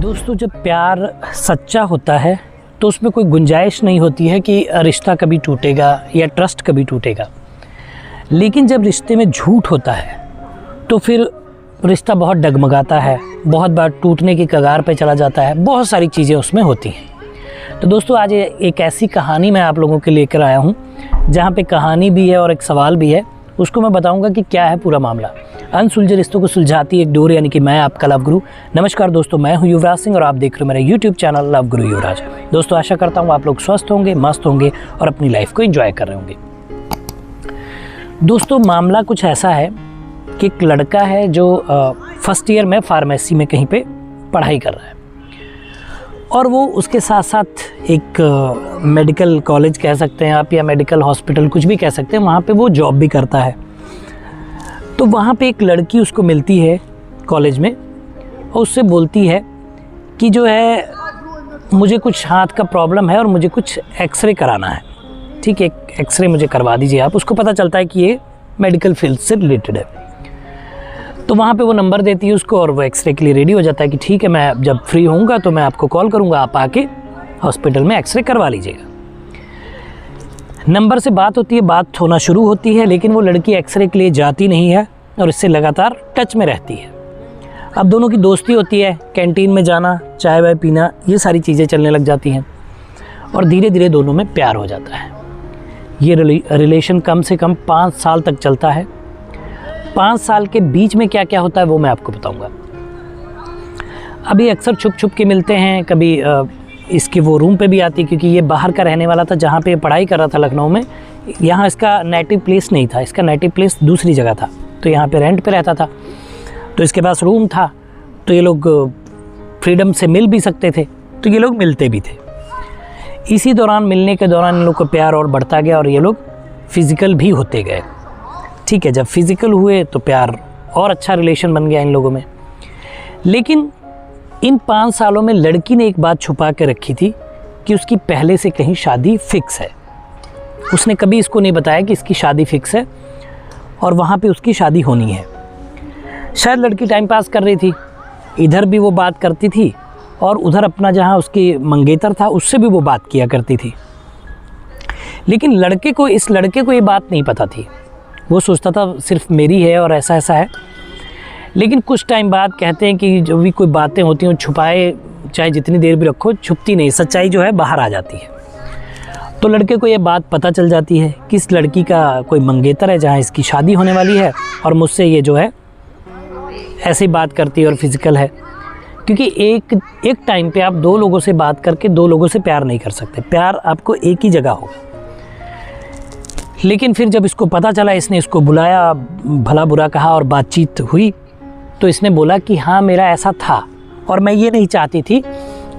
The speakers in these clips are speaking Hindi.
दोस्तों, जब प्यार सच्चा होता है तो उसमें कोई गुंजाइश नहीं होती है कि रिश्ता कभी टूटेगा या ट्रस्ट कभी टूटेगा। लेकिन जब रिश्ते में झूठ होता है तो फिर रिश्ता बहुत डगमगाता है, बहुत बार टूटने की कगार पे चला जाता है, बहुत सारी चीज़ें उसमें होती हैं। तो दोस्तों, आज एक ऐसी कहानी मैं आप लोगों के लेकर आया हूँ जहाँ पे कहानी भी है और एक सवाल भी है। उसको मैं बताऊँगा कि क्या है पूरा मामला। अनसुलझे रिश्तों को सुलझाती एक डोर, यानी कि मैं आपका लव गुरु। नमस्कार दोस्तों, मैं हूं युवराज सिंह और आप देख रहे हो मेरा यूट्यूब चैनल लव गुरु युवराज। दोस्तों, आशा करता हूं आप लोग स्वस्थ होंगे, मस्त होंगे और अपनी लाइफ को एंजॉय कर रहे होंगे। दोस्तों, मामला कुछ ऐसा है कि एक लड़का है जो फर्स्ट ईयर में फार्मेसी में कहीं पे पढ़ाई कर रहा है और वो उसके साथ साथ एक मेडिकल कॉलेज कह सकते हैं आप, या मेडिकल हॉस्पिटल कुछ भी कह सकते हैं, वहाँ पे वो जॉब भी करता है। तो वहाँ पे एक लड़की उसको मिलती है कॉलेज में और उससे बोलती है कि जो है मुझे कुछ हाथ का प्रॉब्लम है और मुझे कुछ एक्सरे कराना है। ठीक है, एक्सरे मुझे करवा दीजिए आप। उसको पता चलता है कि ये मेडिकल फील्ड से रिलेटेड है। तो वहाँ पे वो नंबर देती है उसको और वो एक्सरे के लिए रेडी हो जाता है कि ठीक है, मैं जब फ्री होऊंगा तो मैं आपको कॉल करूँगा, आप आके हॉस्पिटल में एक्सरे करवा लीजिएगा। नंबर से बात होती है, बात होना शुरू होती है, लेकिन वो लड़की एक्सरे के लिए जाती नहीं है और इससे लगातार टच में रहती है। अब दोनों की दोस्ती होती है, कैंटीन में जाना, चाय वाय पीना, ये सारी चीज़ें चलने लग जाती हैं और धीरे धीरे दोनों में प्यार हो जाता है। ये रिलेशन कम से कम 5 साल तक चलता है। 5 साल के बीच में क्या क्या होता है वो मैं आपको बताऊँगा। अभी अक्सर छुप छुप के मिलते हैं, कभी इसके वो रूम पे भी आती है, क्योंकि ये बाहर का रहने वाला था जहाँ पे पढ़ाई कर रहा था लखनऊ में। यहाँ इसका नेटिव प्लेस नहीं था, इसका नेटिव प्लेस दूसरी जगह था, तो यहाँ पे रेंट पे रहता था। तो इसके पास रूम था, तो ये लोग फ्रीडम से मिल भी सकते थे, तो ये लोग मिलते भी थे। इसी दौरान, मिलने के दौरान इन लोग को प्यार और बढ़ता गया और ये लोग फिज़िकल भी होते गए। ठीक है, जब फिज़िकल हुए तो प्यार और अच्छा रिलेशन बन गया इन लोगों में। लेकिन इन 5 सालों में लड़की ने एक बात छुपा के रखी थी कि उसकी पहले से कहीं शादी फिक्स है। उसने कभी इसको नहीं बताया कि इसकी शादी फिक्स है और वहाँ पे उसकी शादी होनी है। शायद लड़की टाइम पास कर रही थी, इधर भी वो बात करती थी और उधर अपना जहाँ उसकी मंगेतर था उससे भी वो बात किया करती थी। लेकिन इस लड़के को ये बात नहीं पता थी। वो सोचता था सिर्फ मेरी है और ऐसा ऐसा है। लेकिन कुछ टाइम बाद कहते हैं कि जो भी कोई बातें होती हैं छुपाए चाहे जितनी देर भी रखो, छुपती नहीं, सच्चाई जो है बाहर आ जाती है। तो लड़के को ये बात पता चल जाती है कि इस लड़की का कोई मंगेतर है जहाँ इसकी शादी होने वाली है और मुझसे ये जो है ऐसे ही बात करती है और फिज़िकल है। क्योंकि एक टाइम पे आप 2 लोगों से बात करके 2 लोगों से प्यार नहीं कर सकते। प्यार आपको एक ही जगह होगा। लेकिन फिर जब इसको पता चला, इसने इसको बुलाया, भला बुरा कहा और बातचीत हुई, तो इसने बोला कि हाँ, मेरा ऐसा था और मैं ये नहीं चाहती थी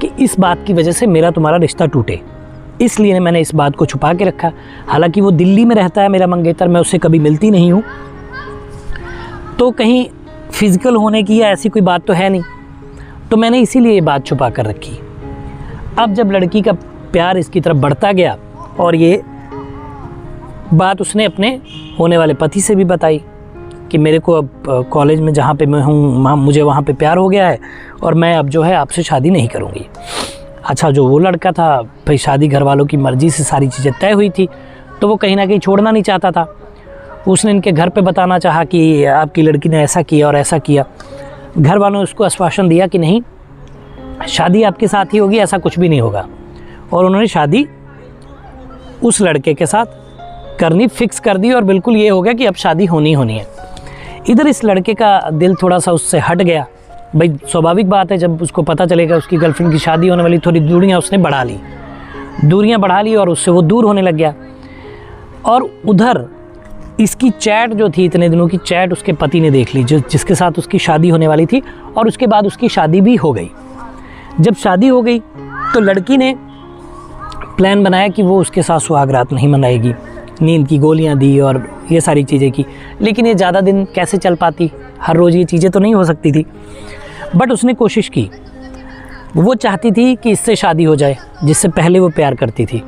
कि इस बात की वजह से मेरा तुम्हारा रिश्ता टूटे, इसलिए मैंने इस बात को छुपा के रखा। हालांकि वो दिल्ली में रहता है मेरा मंगेतर, मैं उससे कभी मिलती नहीं हूँ, तो कहीं फिज़िकल होने की या ऐसी कोई बात तो है नहीं, तो मैंने इसीलिए ये बात छुपा कर रखी। अब जब लड़की का प्यार इसकी तरफ बढ़ता गया और ये बात उसने अपने होने वाले पति से भी बताई कि मेरे को अब कॉलेज में जहाँ पे मैं हूँ मुझे वहाँ पे प्यार हो गया है और मैं अब जो है आपसे शादी नहीं करूँगी। अच्छा, जो वो लड़का था भाई, शादी घर वालों की मर्ज़ी से सारी चीज़ें तय हुई थी, तो वो कहीं ना कहीं छोड़ना नहीं चाहता था। उसने इनके घर पे बताना चाहा कि आपकी लड़की ने ऐसा किया और ऐसा किया। घर वालों ने उसको आश्वासन दिया कि नहीं, शादी आपके साथ ही होगी, ऐसा कुछ भी नहीं होगा। और उन्होंने शादी उस लड़के के साथ करनी फिक्स कर दी और बिल्कुल ये हो गया कि अब शादी होनी है। इधर इस लड़के का दिल थोड़ा सा उससे हट गया। भाई, स्वाभाविक बात है, जब उसको पता चलेगा उसकी गर्लफ्रेंड की शादी होने वाली, थोड़ी दूरियां उसने बढ़ा ली और उससे वो दूर होने लग गया। और उधर इसकी चैट जो थी, इतने दिनों की चैट उसके पति ने देख ली, जिसके साथ उसकी शादी होने वाली थी, और उसके बाद उसकी शादी भी हो गई। जब शादी हो गई तो लड़की ने प्लान बनाया कि वो उसके साथ सुहाग रात नहीं मनाएगी, नींद की गोलियां दी और ये सारी चीज़ें की। लेकिन ये ज़्यादा दिन कैसे चल पाती, हर रोज़ ये चीज़ें तो नहीं हो सकती थी। बट उसने कोशिश की। वो चाहती थी कि इससे शादी हो जाए जिससे पहले वो प्यार करती थी,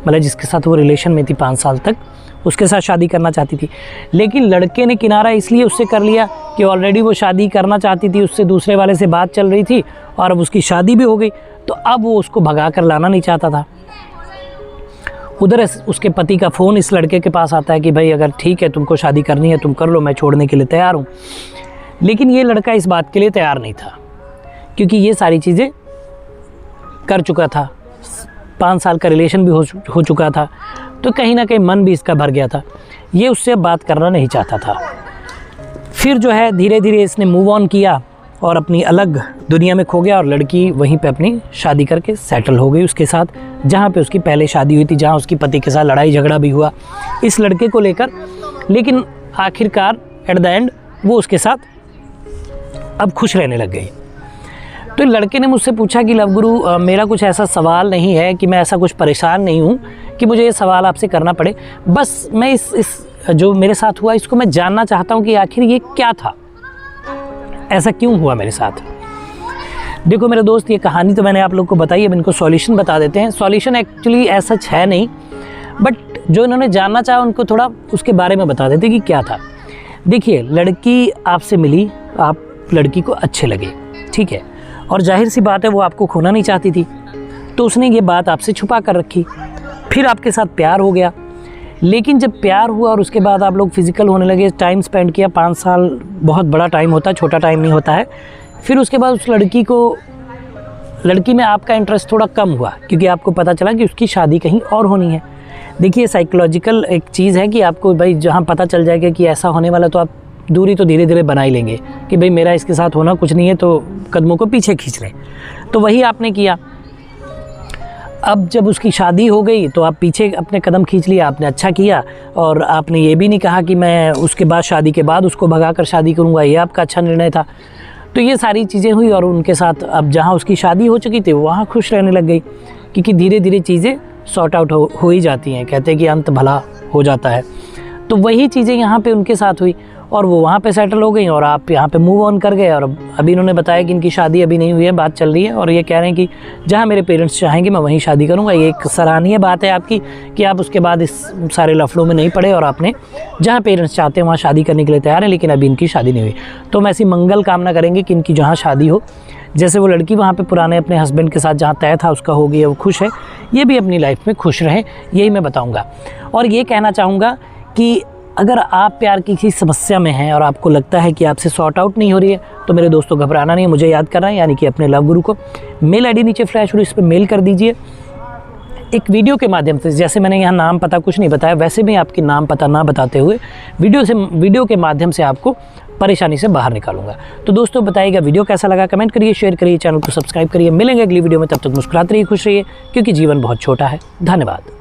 मतलब जिसके साथ वो रिलेशन में थी 5 साल तक, उसके साथ शादी करना चाहती थी। लेकिन लड़के ने किनारा इसलिए उससे कर लिया कि ऑलरेडी वो शादी करना चाहती थी, उससे दूसरे वाले से बात चल रही थी और अब उसकी शादी भी हो गई, तो अब वो उसको भगा कर लाना नहीं चाहता था। उधर उसके पति का फ़ोन इस लड़के के पास आता है कि भाई अगर ठीक है तुमको शादी करनी है तुम कर लो, मैं छोड़ने के लिए तैयार हूँ। लेकिन ये लड़का इस बात के लिए तैयार नहीं था, क्योंकि ये सारी चीज़ें कर चुका था, 5 साल का रिलेशन भी हो चुका था, तो कहीं ना कहीं मन भी इसका भर गया था, ये उससे बात करना नहीं चाहता था। फिर जो है धीरे धीरे इसने मूव ऑन किया और अपनी अलग दुनिया में खो गया और लड़की वहीं पे अपनी शादी करके सेटल हो गई उसके साथ, जहाँ पे उसकी पहले शादी हुई थी, जहाँ उसकी पति के साथ लड़ाई झगड़ा भी हुआ इस लड़के को लेकर। लेकिन आखिरकार एट द एंड वो उसके साथ अब खुश रहने लग गई। तो लड़के ने मुझसे पूछा कि लव गुरु मेरा कुछ ऐसा सवाल नहीं है कि मैं ऐसा कुछ परेशान नहीं हूँ कि मुझे ये सवाल आपसे करना पड़े, बस मैं इस जो मेरे साथ हुआ इसको मैं जानना चाहता हूँ कि आखिर ये क्या था, ऐसा क्यों हुआ मेरे साथ। देखो मेरे दोस्त, ये कहानी तो मैंने आप लोग को बताई, अब इनको सॉल्यूशन बता देते हैं। सॉल्यूशन एक्चुअली ऐसा है नहीं, बट जो इन्होंने जानना चाहा उनको थोड़ा उसके बारे में बता देते कि क्या था। देखिए, लड़की आपसे मिली, आप लड़की को अच्छे लगे, ठीक है, और जाहिर सी बात है वो आपको खोना नहीं चाहती थी, तो उसने ये बात आपसे छुपा कर रखी। फिर आपके साथ प्यार हो गया, लेकिन जब प्यार हुआ और उसके बाद आप लोग फिज़िकल होने लगे, टाइम स्पेंड किया, 5 साल बहुत बड़ा टाइम होता है, छोटा टाइम नहीं होता है। फिर उसके बाद उस लड़की में आपका इंटरेस्ट थोड़ा कम हुआ, क्योंकि आपको पता चला कि उसकी शादी कहीं और होनी है। देखिए, साइकोलॉजिकल एक चीज़ है कि आपको भाई जहाँ पता चल जाएगा कि ऐसा होने वाला, तो आप दूरी तो धीरे धीरे बना ही लेंगे कि भाई मेरा इसके साथ होना कुछ नहीं है, तो कदमों को पीछे खींच लें। तो वही आपने किया। अब जब उसकी शादी हो गई तो आप पीछे अपने कदम खींच लिया, आपने अच्छा किया, और आपने ये भी नहीं कहा कि मैं उसके बाद शादी के बाद उसको भगाकर शादी करूँगा, ये आपका अच्छा निर्णय था। तो ये सारी चीज़ें हुई और उनके साथ अब जहाँ उसकी शादी हो चुकी थी वहाँ खुश रहने लग गई, क्योंकि धीरे धीरे चीज़ें सॉर्ट आउट हो ही जाती हैं, कहते हैं कि अंत भला हो जाता है। तो वही चीज़ें यहाँ पे उनके साथ हुई और वो वहाँ पे सेटल हो गई और आप यहाँ पे मूव ऑन कर गए। और अभी इन्होंने बताया कि इनकी शादी अभी नहीं हुई है, बात चल रही है, और ये कह रहे हैं कि जहाँ मेरे पेरेंट्स चाहेंगे मैं वहीं शादी करूँगा। ये एक सराहनीय बात है आपकी कि आप उसके बाद इस सारे लफड़ों में नहीं पड़े और आपने जहाँ पेरेंट्स चाहते हैं वहाँ शादी करने के लिए तैयार हैं, लेकिन अभी इनकी शादी नहीं हुई। तो हम ऐसी मंगल कामना करेंगे कि इनकी जहाँ शादी हो, जैसे वो लड़की वहाँ पे पुराने अपने हस्बैंड के साथ जहाँ तय था उसका हो गया, वो खुश है, ये भी अपनी लाइफ में खुश रहे, यही मैं बताऊँगा। और ये कहना चाहूँगा कि अगर आप प्यार की किसी समस्या में हैं और आपको लगता है कि आपसे सॉर्ट आउट नहीं हो रही है, तो मेरे दोस्तों घबराना नहीं है, मुझे याद करना है, यानी कि अपने लव गुरु को मेल आईडी नीचे फ्लैश हो रही, इस पर मेल कर दीजिए एक वीडियो के माध्यम से। जैसे मैंने यहाँ नाम पता कुछ नहीं बताया, वैसे भी आपकी नाम पता ना बताते हुए वीडियो के माध्यम से आपको परेशानी से बाहर निकालूंगा। तो दोस्तों बताइएगा वीडियो कैसा लगा, कमेंट करिए, शेयर करिए, चैनल को सब्सक्राइब करिए। मिलेंगे अगली वीडियो में, तब तक मुस्कुराते रहिए, खुश रहिए, क्योंकि जीवन बहुत छोटा है। धन्यवाद।